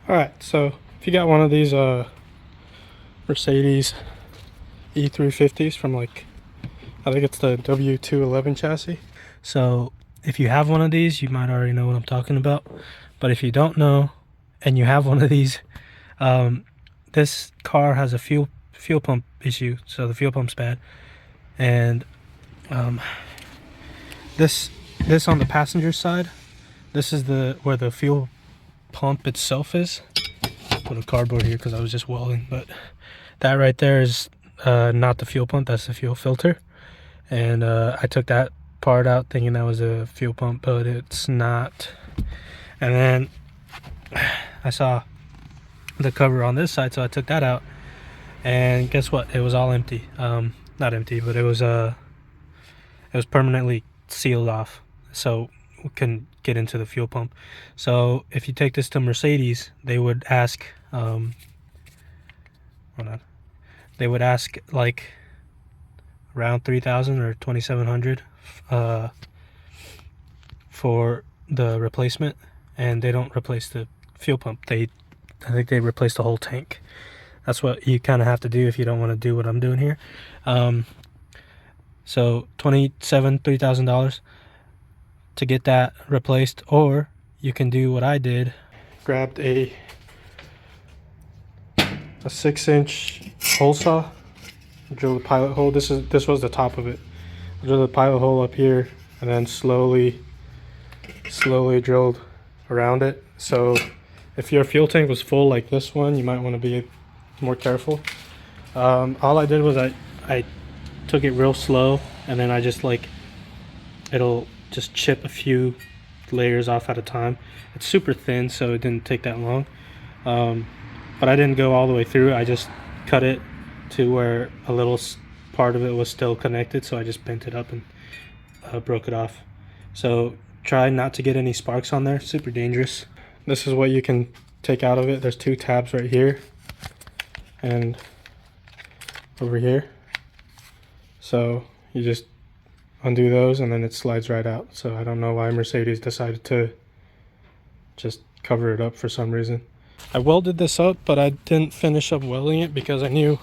Alright, so if you got one of these Mercedes E350s from like, I think it's the W211 chassis. So if you have one of these, you might already know what I'm talking about. But if you don't know and you have one of these, this car has a fuel pump issue. So the fuel pump's bad. And this on the passenger side, this is where the fuel pump itself is. Put a cardboard here because I was just welding, but that right there is not the fuel pump, that's the fuel filter. And I took that part out thinking that was a fuel pump, but it's not. And then I saw the cover on this side, so I took that out, and guess what, it was all empty. Not empty, but it was permanently sealed off, so we couldn't get into the fuel pump. So if you take this to Mercedes, they would ask they would ask like around 3,000 or 2,700 for the replacement, and they don't replace the fuel pump. I think they replace the whole tank. That's what you kind of have to do if you don't want to do what I'm doing here. So $3,000 to get that replaced, or you can do what I did. Grabbed a 6-inch hole saw, drill the pilot hole. This was the top of it. Drill the pilot hole up here, and then slowly drilled around it. So if your fuel tank was full like this one, you might want to be more careful. All I did was I took it real slow, and then I just it'll just chip a few layers off at a time. It's super thin, so it didn't take that long. But I didn't go all the way through. I just cut it to where a little part of it was still connected, so I just bent it up and broke it off. So try not to get any sparks on there, super dangerous. This is what you can take out of it. There's 2 tabs right here and over here. So you just undo those and then it slides right out. So I don't know why Mercedes decided to just cover it up for some reason. I welded this up, but I didn't finish up welding it because I knew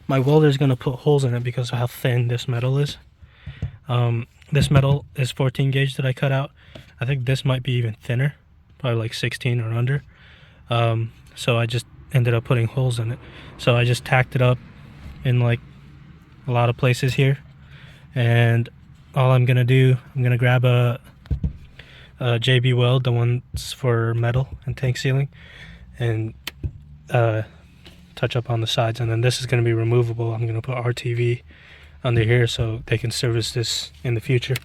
my welder is going to put holes in it because of how thin this metal is. This metal is 14 gauge that I cut out. I think this might be even thinner, probably like 16 or under. So I just ended up putting holes in it. So I just tacked it up in like a lot of places here. And all I'm going to do, I'm going to grab a JB weld, the ones for metal and tank sealing, and touch up on the sides. And then this is going to be removable. I'm going to put RTV under here so they can service this in the future.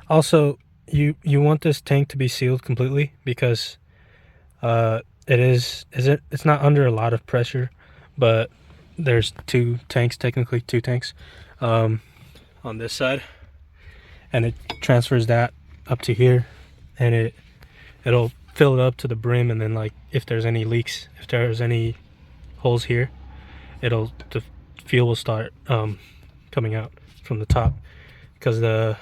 Also, you want this tank to be sealed completely because it's not under a lot of pressure, but there's 2 tanks, technically 2 tanks on this side, and it transfers that up to here, and it'll fill it up to the brim. And then like if there's any leaks, if there's any holes here, the fuel will start coming out from the top, because the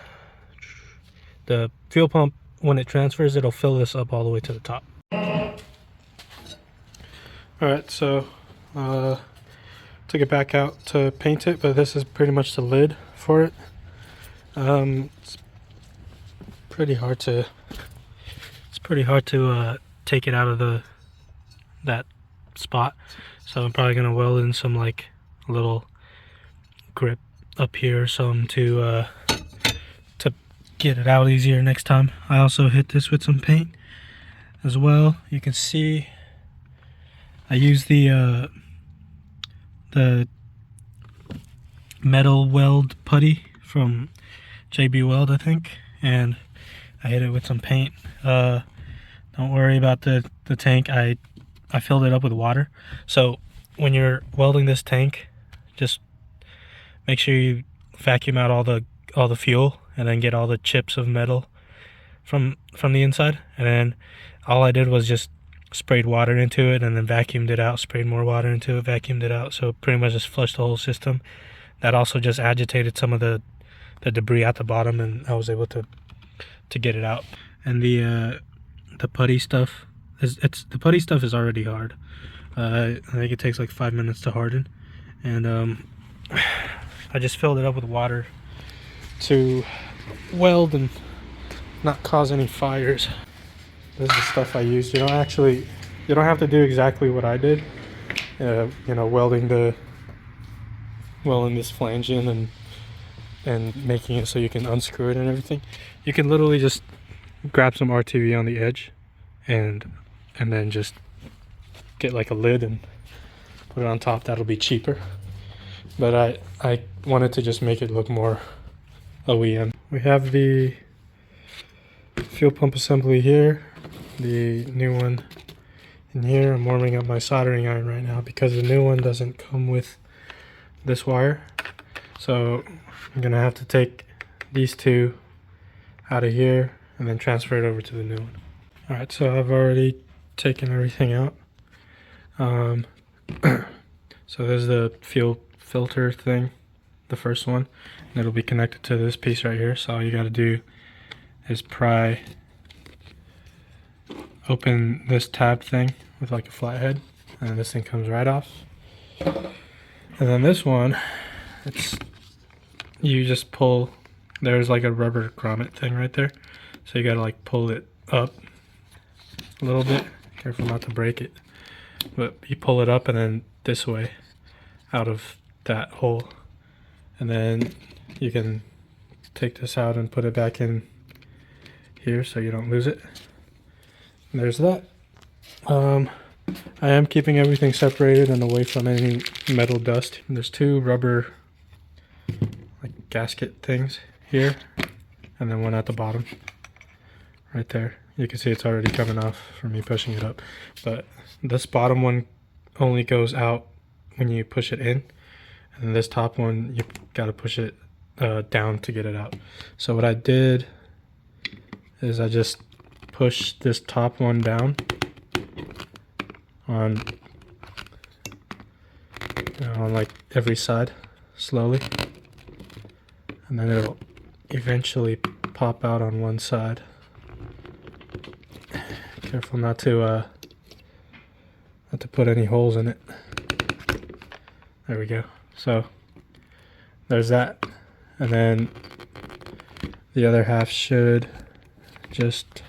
fuel pump, when it transfers, it'll fill this up all the way to the top. Alright, so took it back out to paint it, but this is pretty much the lid for it. It's pretty hard to take it out of that spot, so I'm probably gonna weld in some like little grip up here or something to get it out easier next time. I also hit this with some paint as well. You can see I use the metal weld putty from JB Weld, I think, and I hit it with some paint. Don't worry about the tank. I filled it up with water. So when you're welding this tank, just make sure you vacuum out all the fuel, and then get all the chips of metal from the inside. And then all I did was just sprayed water into it and then vacuumed it out, sprayed more water into it, vacuumed it out. So pretty much just flushed the whole system. That also just agitated some of the debris at the bottom, and I was able to get it out. And the the putty stuff the putty stuff is already hard. I think it takes like 5 minutes to harden, and I just filled it up with water to weld and not cause any fires. This is the stuff I used. You don't have to do exactly what I did. You know, welding this flange in and making it so you can unscrew it and everything. You can literally just grab some RTV on the edge and then just get like a lid and put it on top. That'll be cheaper. But I wanted to just make it look more OEM. We have the fuel pump assembly here, the new one in here. I'm warming up my soldering iron right now because the new one doesn't come with this wire. So I'm gonna have to take these two out of here and then transfer it over to the new one. All right, so I've already taken everything out. So there's the fuel filter thing, the first one, and it'll be connected to this piece right here. So all you gotta do is open this tab thing with like a flathead, and this thing comes right off. And then this one, you just pull, there's like a rubber grommet thing right there. So you gotta like pull it up a little bit, careful not to break it. But you pull it up and then this way out of that hole. And then you can take this out and put it back in here so you don't lose it. And there's that. I am keeping everything separated and away from any metal dust. There's two rubber like gasket things here, and then one at the bottom right there. You can see it's already coming off from me pushing it up, but this bottom one only goes out when you push it in, and this top one you got to push it down to get it out. So what I did is I just pushed this top one down on like every side slowly, and then it'll eventually pop out on one side. Careful not to put any holes in it. There we go. So there's that, and then the other half should just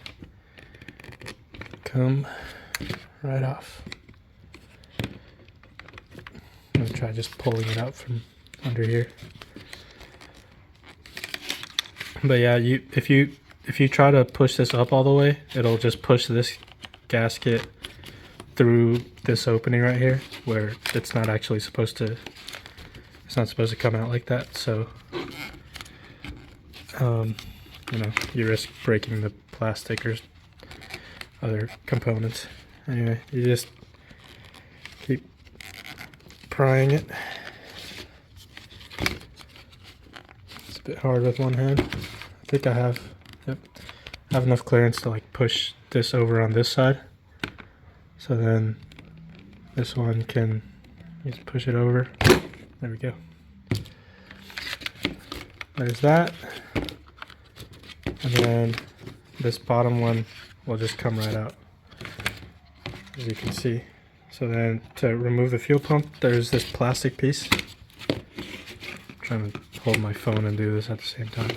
come right off. I'm gonna try just pulling it out from under here. But yeah, if you try to push this up all the way, it'll just push this gasket through this opening right here, where it's not actually supposed to. It's not supposed to come out like that. So, you know, you risk breaking the plastic or other components. Anyway, you just keep prying it. It's a bit hard with one hand. I think I have, yep, I have enough clearance to like push this over on this side. So then this one can just push it over. There we go. There's that. And then this bottom one will just come right out, as you can see. So then to remove the fuel pump, there's this plastic piece. I'm trying to hold my phone and do this at the same time.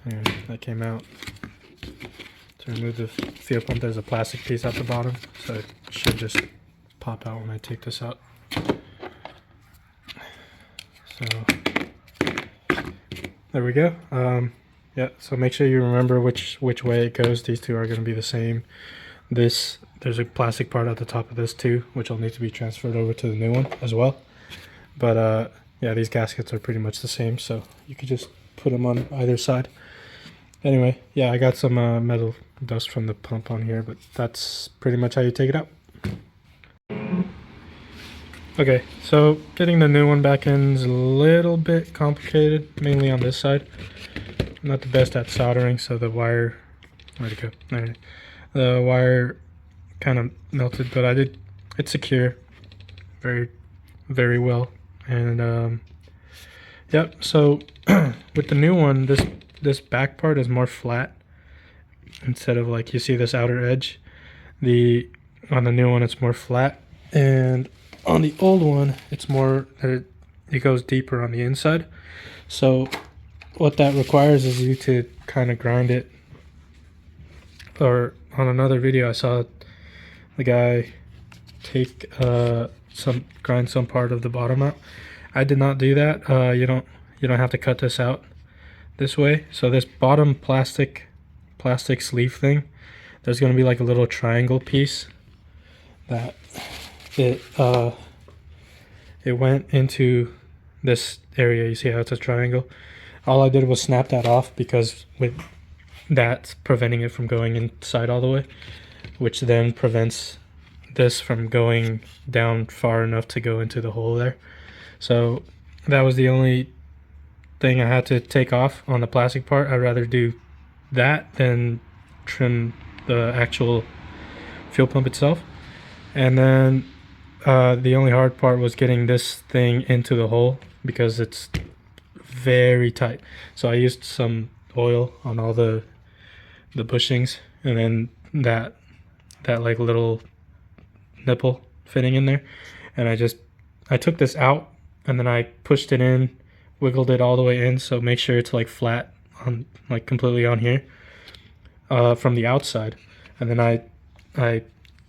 And that came out. To remove the fuel pump, there's a plastic piece at the bottom, so it should just pop out when I take this out. So there we go. Yeah, so make sure you remember which way it goes. These two are going to be the same. There's a plastic part at the top of this too, which will need to be transferred over to the new one as well. But yeah, these gaskets are pretty much the same, so you could just put them on either side. Anyway, yeah, I got some metal dust from the pump on here, but that's pretty much how you take it out. Okay, so getting the new one back in is a little bit complicated, mainly on this side. I'm not the best at soldering, so the wire, where'd it go? There. The wire kind of melted, but it's secure very, very well. And yep, so with the new one, this back part is more flat. instead of like you see this outer edge. On the new one it's more flat, and on the old one it's more it goes deeper on the inside. So what that requires is you to kind of grind it. Or on another video I saw the guy take grind some part of the bottom out. I did not do that. You don't have to cut this out this way. So this bottom plastic sleeve thing, there's going to be like a little triangle piece that it went into this area. You see how it's a triangle? All I did was snap that off because with that's preventing it from going inside all the way, which then prevents this from going down far enough to go into the hole there. So that was the only thing I had to take off on the plastic part. I'd rather do that than trim the actual fuel pump itself. And then the only hard part was getting this thing into the hole because it's very tight. So I used some oil on all the bushings, and then that like little nipple fitting in there, and I took this out and then I pushed it in, wiggled it all the way in, so make sure it's like flat on, like completely on here from the outside. And then I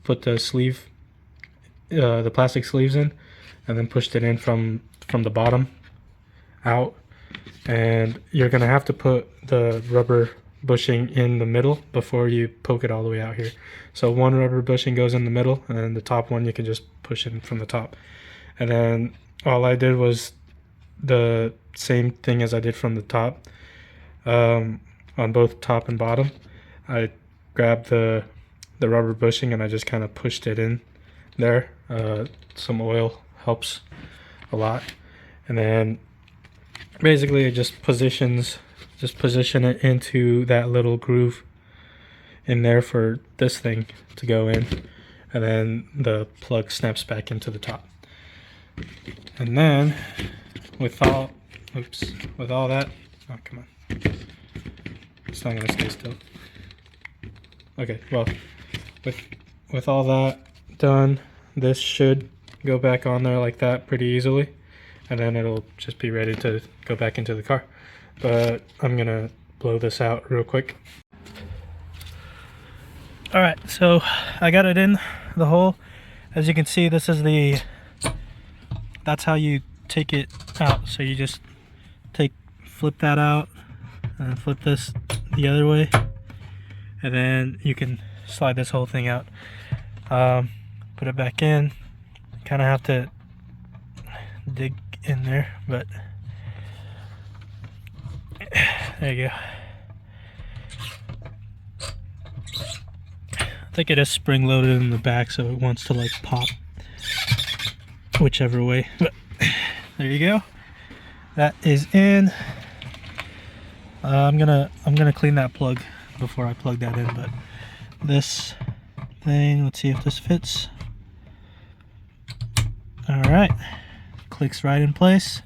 put the sleeve, the plastic sleeves in, and then pushed it in from the bottom out. And you're gonna have to put the rubber bushing in the middle before you poke it all the way out here. So one rubber bushing goes in the middle, and then the top one you can just push in from the top. And then all I did was the same thing as I did from the top, on both top and bottom. I grabbed the rubber bushing and I just kind of pushed it in there. Some oil helps a lot. And then basically it just position it into that little groove in there for this thing to go in, and then the plug snaps back into the top. And then with all that, oh come on, it's not gonna stay still. Okay, well, with all that done, this should go back on there like that pretty easily, and then it'll just be ready to go back into the car. But I'm gonna blow this out real quick. All right, so I got it in the hole. As you can see, this is that's how you take it out. So you just flip that out and flip this the other way, and then you can slide this whole thing out. Put it back in. Kind of have to dig in there, but there you go. I think it is spring loaded in the back, so it wants to like pop whichever way. But there you go. That is in. I'm gonna clean that plug before I plug that in, but this thing, let's see if this fits. All right, clicks right in place.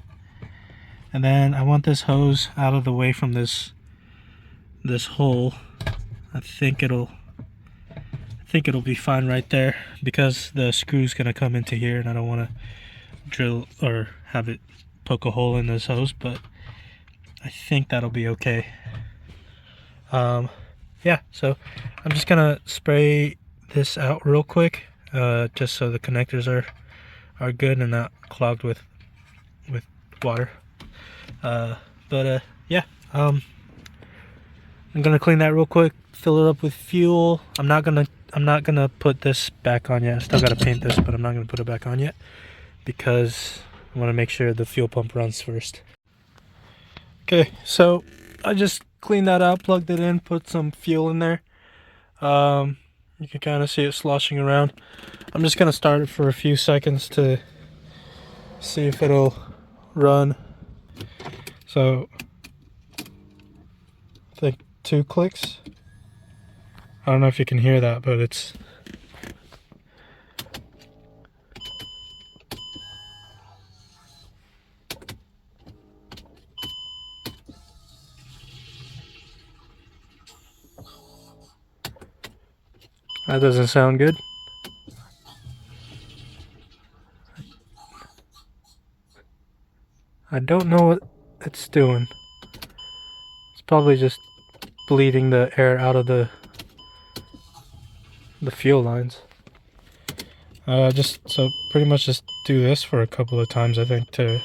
And then I want this hose out of the way from this hole. I think it'll be fine right there, because the screw's gonna come into here and I don't want to drill or have it poke a hole in this hose, but I think that'll be okay. Yeah, so I'm just gonna spray this out real quick, just so the connectors are good and not clogged with water. Yeah, I'm gonna clean that real quick, fill it up with fuel. I'm not gonna put this back on yet. I still gotta paint this, but I'm not gonna put it back on yet because I want to make sure the fuel pump runs first. Okay, so I just cleaned that out, plugged it in, put some fuel in there. You can kind of see it sloshing around. I'm just gonna start it for a few seconds to see if it'll run. So I think 2 clicks. I don't know if you can hear that, but it's That doesn't sound good. I don't know what it's doing. It's probably just bleeding the air out of the fuel lines. So pretty much just do this for a couple of times, I think, to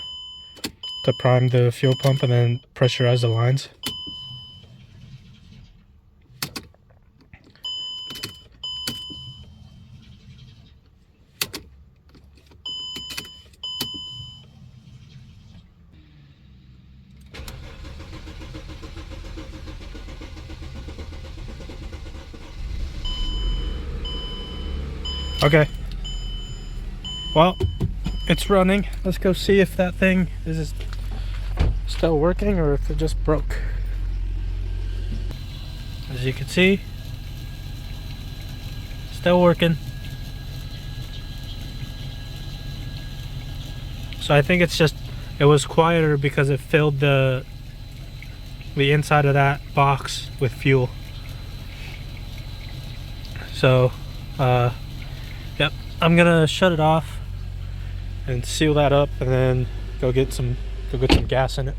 prime the fuel pump and then pressurize the lines. Okay. Well, it's running. Let's go see if that thing is still working or if it just broke. As you can see, still working. So I think it's just, it was quieter because it filled the inside of that box with fuel. So, yep, I'm gonna shut it off and seal that up and then go get some gas in it.